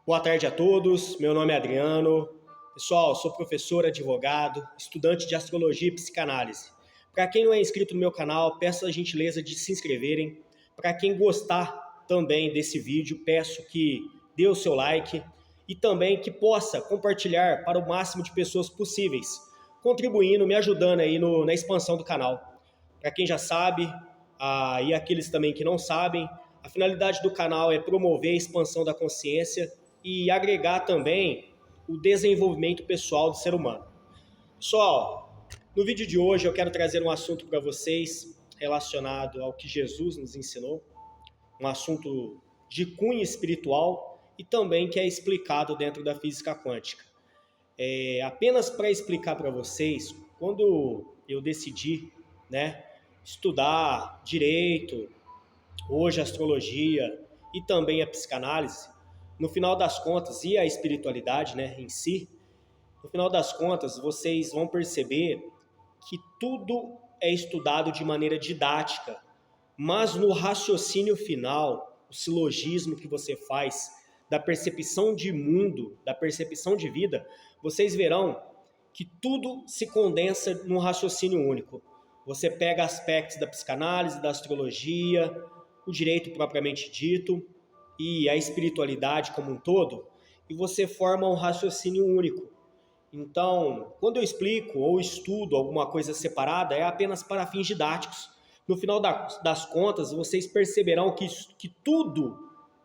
Boa tarde a todos, meu nome é Adriano. Pessoal, sou professor, advogado, estudante de astrologia e psicanálise. Para quem não é inscrito no meu canal, peço a gentileza de se inscreverem. Para quem gostar também desse vídeo, peço que dê o seu like e também que possa compartilhar para o máximo de pessoas possíveis, contribuindo, me ajudando aí na expansão do canal. Para quem já sabe, e aqueles também que não sabem, a finalidade do canal é promover a expansão da consciência e agregar também o desenvolvimento pessoal do ser humano. Pessoal, no vídeo de hoje eu quero trazer um assunto para vocês relacionado ao que Jesus nos ensinou, um assunto de cunho espiritual e também que é explicado dentro da física quântica. Apenas para explicar para vocês, quando eu decidi, estudar direito, hoje a astrologia e também a psicanálise, no final das contas, e a espiritualidade, em si, no final das contas, vocês vão perceber que tudo é estudado de maneira didática, mas no raciocínio final, o silogismo que você faz, da percepção de mundo, da percepção de vida, vocês verão que tudo se condensa num raciocínio único. Você pega aspectos da psicanálise, da astrologia, o direito propriamente dito e a espiritualidade como um todo, e você forma um raciocínio único. Então, quando eu explico ou estudo alguma coisa separada, é apenas para fins didáticos. No final das contas, vocês perceberão que tudo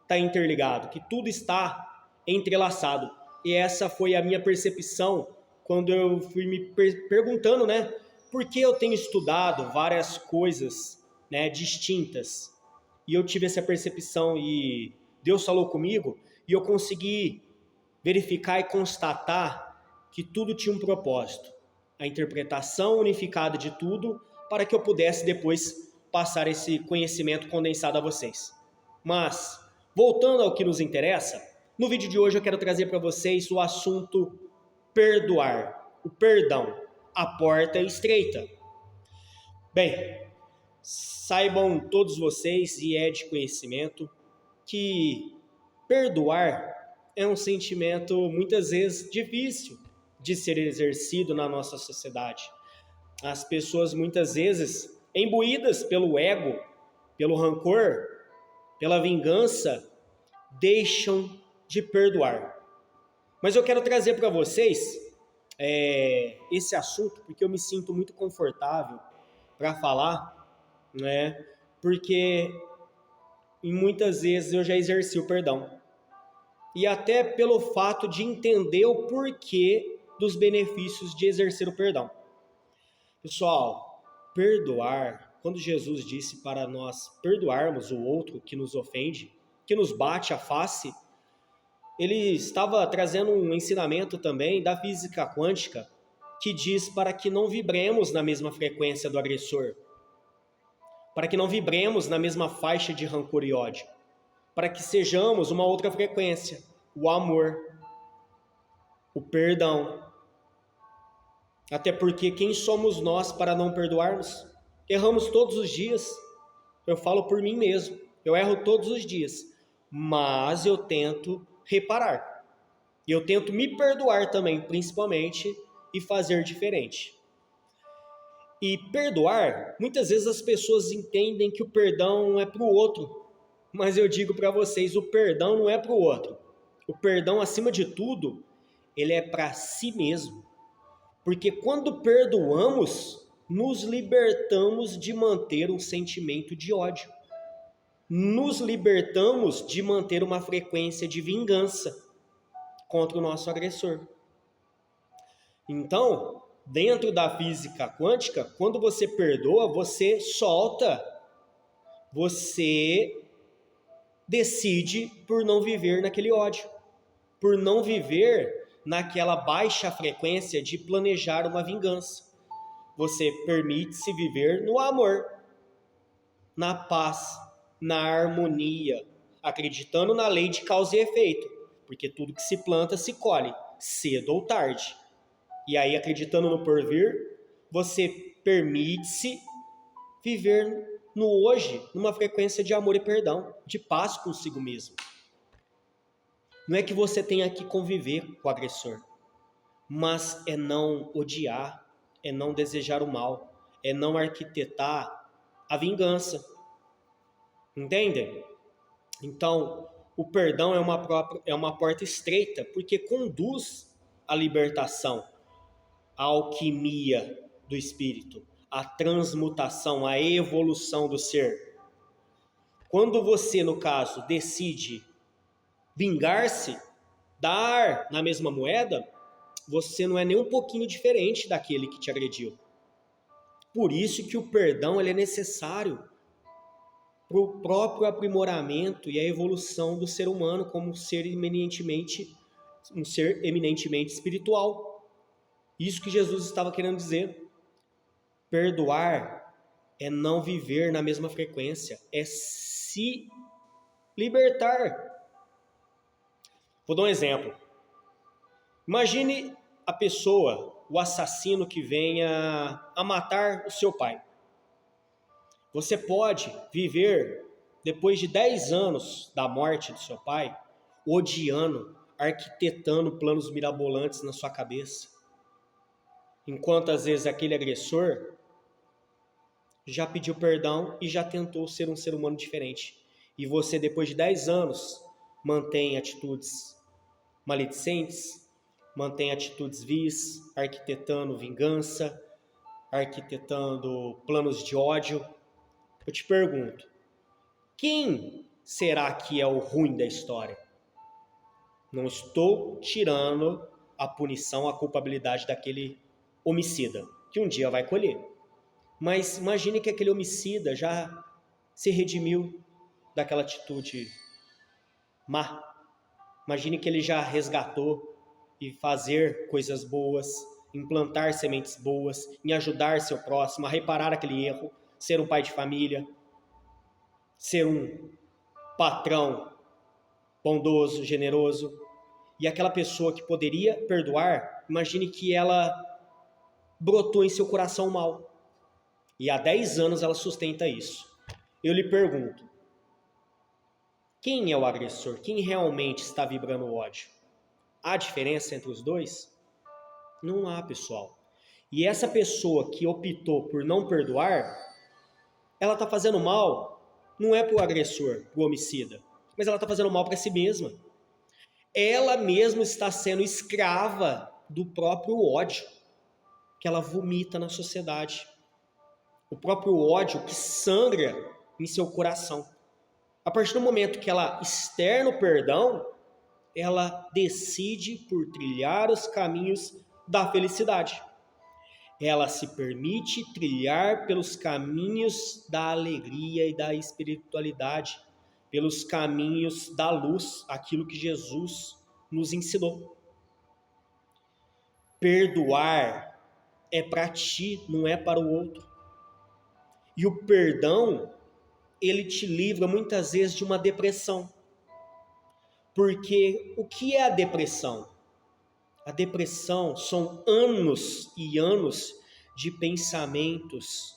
está interligado, que tudo está entrelaçado. E essa foi a minha percepção quando eu fui me perguntando, por que eu tenho estudado várias coisas, distintas. E eu tive essa percepção e Deus falou comigo e eu consegui verificar e constatar que tudo tinha um propósito. A interpretação unificada de tudo para que eu pudesse depois passar esse conhecimento condensado a vocês. Mas, voltando ao que nos interessa, no vídeo de hoje eu quero trazer para vocês o assunto perdoar, o perdão, a porta estreita. Bem, saibam todos vocês, e é de conhecimento, que perdoar é um sentimento muitas vezes difícil de ser exercido na nossa sociedade. As pessoas muitas vezes, imbuídas pelo ego, pelo rancor, pela vingança, deixam de perdoar. Mas eu quero trazer para vocês esse assunto porque eu me sinto muito confortável para falar, porque muitas vezes eu já exerci o perdão. E até pelo fato de entender o porquê dos benefícios de exercer o perdão. Pessoal, perdoar, quando Jesus disse para nós perdoarmos o outro que nos ofende, que nos bate a face, ele estava trazendo um ensinamento também da física quântica, que diz para que não vibremos na mesma frequência do agressor, para que não vibremos na mesma faixa de rancor e ódio, para que sejamos uma outra frequência, o amor, o perdão. Até porque quem somos nós para não perdoarmos? Erramos todos os dias. Eu falo por mim mesmo, eu erro todos os dias, mas eu tento reparar. Eu tento me perdoar também, principalmente, e fazer diferente. E perdoar, muitas vezes as pessoas entendem que o perdão é para o outro, mas eu digo para vocês, o perdão não é para o outro. O perdão, acima de tudo, ele é para si mesmo. Porque quando perdoamos, nos libertamos de manter um sentimento de ódio. Nos libertamos de manter uma frequência de vingança contra o nosso agressor. Então, dentro da física quântica, quando você perdoa, você solta, você decide por não viver naquele ódio, por não viver naquela baixa frequência de planejar uma vingança. Você permite-se viver no amor, na paz, na harmonia, acreditando na lei de causa e efeito, porque tudo que se planta se colhe, cedo ou tarde. E aí, acreditando no porvir, você permite-se viver no hoje, numa frequência de amor e perdão, de paz consigo mesmo. Não é que você tenha que conviver com o agressor, mas é não odiar, é não desejar o mal, é não arquitetar a vingança. Entendem? Então, o perdão é uma porta estreita, porque conduz à libertação, à alquimia do espírito, à transmutação, à evolução do ser. Quando você, no caso, decide vingar-se, dar na mesma moeda, você não é nem um pouquinho diferente daquele que te agrediu. Por isso que o perdão ele é necessário para o próprio aprimoramento e a evolução do ser humano como um ser eminentemente espiritual. Isso que Jesus estava querendo dizer. Perdoar é não viver na mesma frequência, é se libertar. Vou dar um exemplo. Imagine a pessoa, o assassino que venha a matar o seu pai. Você pode viver, depois de 10 anos da morte do seu pai, odiando, arquitetando planos mirabolantes na sua cabeça. Enquanto às vezes aquele agressor já pediu perdão e já tentou ser um ser humano diferente. E você, depois de 10 anos, mantém atitudes maledicentes, mantém atitudes vis, arquitetando vingança, arquitetando planos de ódio. Eu te pergunto, quem será que é o ruim da história? Não estou tirando a punição, a culpabilidade daquele homicida, que um dia vai colher. Mas imagine que aquele homicida já se redimiu daquela atitude má. Imagine que ele já resgatou e fazer coisas boas, implantar sementes boas, em ajudar seu próximo a reparar aquele erro, ser um pai de família, ser um patrão bondoso, generoso. E aquela pessoa que poderia perdoar, imagine que ela brotou em seu coração mal. E há 10 anos ela sustenta isso. Eu lhe pergunto, quem é o agressor? Quem realmente está vibrando o ódio? Há diferença entre os dois? Não há, pessoal. E essa pessoa que optou por não perdoar, ela está fazendo mal, não é para o agressor, para o homicida, mas ela está fazendo mal para si mesma. Ela mesma está sendo escrava do próprio ódio que ela vomita na sociedade. O próprio ódio que sangra em seu coração. A partir do momento que ela externa o perdão, ela decide por trilhar os caminhos da felicidade. Ela se permite trilhar pelos caminhos da alegria e da espiritualidade, pelos caminhos da luz, aquilo que Jesus nos ensinou. Perdoar é para ti, não é para o outro. E o perdão, ele te livra muitas vezes de uma depressão. Porque o que é a depressão? A depressão são anos e anos de pensamentos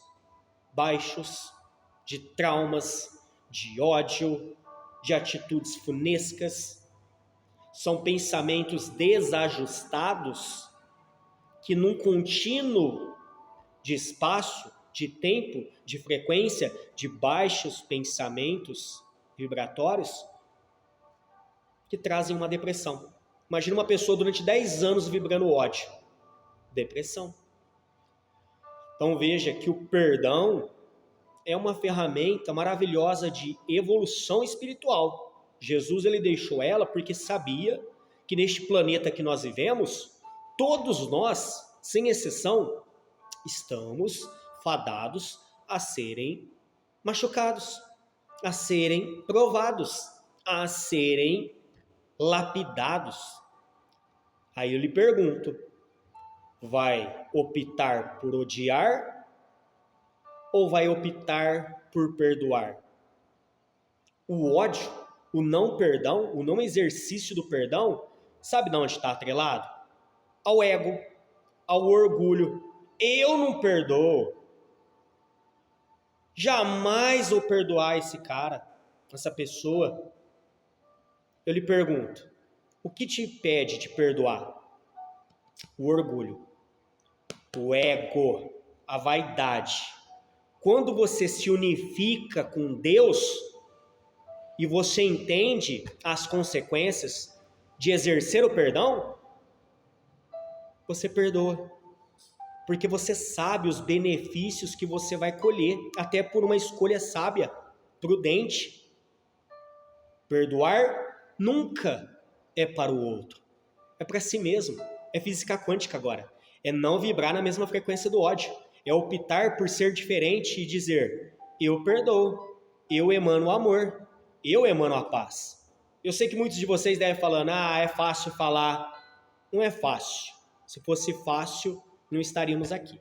baixos, de traumas, de ódio, de atitudes funescas. São pensamentos desajustados que num contínuo de espaço, de tempo, de frequência, de baixos pensamentos vibratórios, que trazem uma depressão. Imagina uma pessoa durante 10 anos vibrando ódio. Depressão. Então veja que o perdão é uma ferramenta maravilhosa de evolução espiritual. Jesus ele deixou ela porque sabia que neste planeta que nós vivemos, todos nós, sem exceção, estamos fadados a serem machucados, a serem provados, a serem lapidados. Aí eu lhe pergunto, vai optar por odiar ou vai optar por perdoar? O ódio, o não perdão, o não exercício do perdão, sabe de onde está atrelado? Ao ego, ao orgulho. Eu não perdoo. Jamais vou perdoar esse cara, essa pessoa. Eu lhe pergunto, O que te impede de perdoar? O orgulho, o ego, a vaidade. Quando você se unifica com Deus e você entende as consequências de exercer o perdão, você perdoa. Porque você sabe os benefícios que você vai colher, até por uma escolha sábia, prudente. Perdoar nunca é para o outro, é para si mesmo. É física quântica agora. É não vibrar na mesma frequência do ódio. É optar por ser diferente e dizer: eu perdoo, eu emano o amor, eu emano a paz. Eu sei que muitos de vocês devem falando: é fácil falar. Não é fácil. Se fosse fácil, não estaríamos aqui.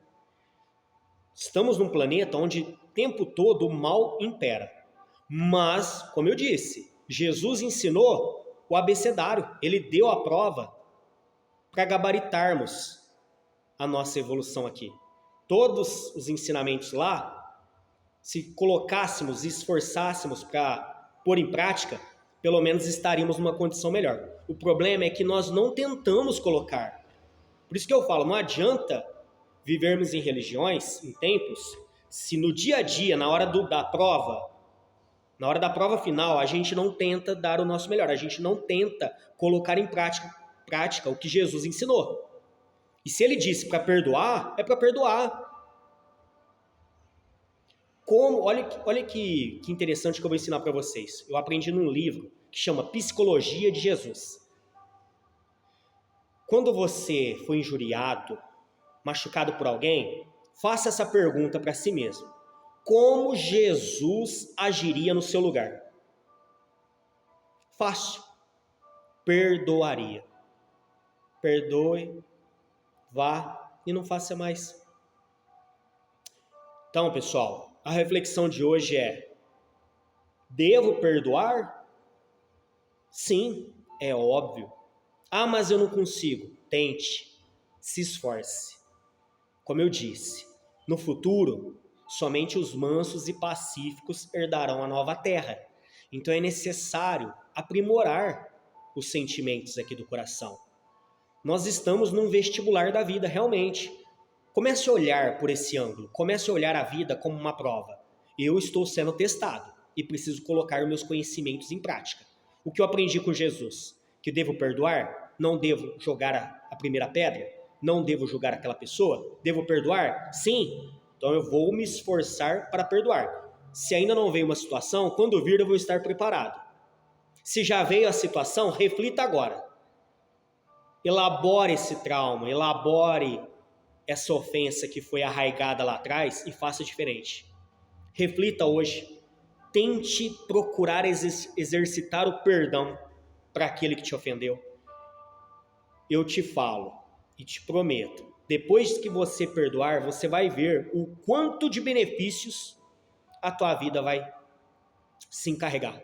Estamos num planeta onde o tempo todo o mal impera. Mas, como eu disse, Jesus ensinou o abecedário. Ele deu a prova para gabaritarmos a nossa evolução aqui. Todos os ensinamentos lá, se colocássemos e esforçássemos para pôr em prática, pelo menos estaríamos numa condição melhor. O problema é que nós não tentamos colocar. Por isso que eu falo, não adianta vivermos em religiões, em templos, se no dia a dia, na hora da prova final, a gente não tenta dar o nosso melhor, a gente não tenta colocar em prática o que Jesus ensinou. E se ele disse para perdoar, é para perdoar. Olha que interessante que eu vou ensinar para vocês. Eu aprendi num livro que chama Psicologia de Jesus. Quando você foi injuriado, machucado por alguém, faça essa pergunta para si mesmo: como Jesus agiria no seu lugar? Fácil. Perdoaria. Perdoe, vá e não faça mais. Então, pessoal, a reflexão de hoje é: devo perdoar? Sim, é óbvio. Mas eu não consigo. Tente, se esforce. Como eu disse, no futuro, somente os mansos e pacíficos herdarão a nova terra. Então é necessário aprimorar os sentimentos aqui do coração. Nós estamos num vestibular da vida, realmente. Comece a olhar por esse ângulo, comece a olhar a vida como uma prova. Eu estou sendo testado e preciso colocar meus conhecimentos em prática. O que eu aprendi com Jesus? Que devo perdoar? Não devo jogar a primeira pedra? Não devo julgar aquela pessoa? Devo perdoar? Sim. Então eu vou me esforçar para perdoar. Se ainda não veio uma situação, quando vir eu vou estar preparado. Se já veio a situação, reflita agora. Elabore esse trauma, elabore essa ofensa que foi arraigada lá atrás e faça diferente. Reflita hoje. Tente procurar exercitar o perdão para aquele que te ofendeu. Eu te falo e te prometo, depois que você perdoar, você vai ver o quanto de benefícios a tua vida vai se encarregar.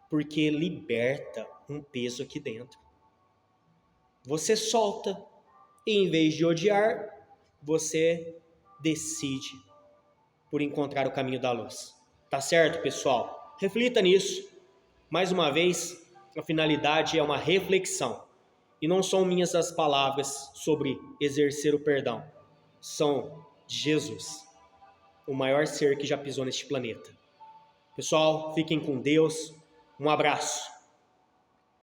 Porque liberta um peso aqui dentro. Você solta e em vez de odiar, você decide por encontrar o caminho da luz. Tá certo, pessoal? Reflita nisso. Mais uma vez, a finalidade é uma reflexão. E não são minhas as palavras sobre exercer o perdão. São de Jesus, o maior ser que já pisou neste planeta. Pessoal, fiquem com Deus. Um abraço.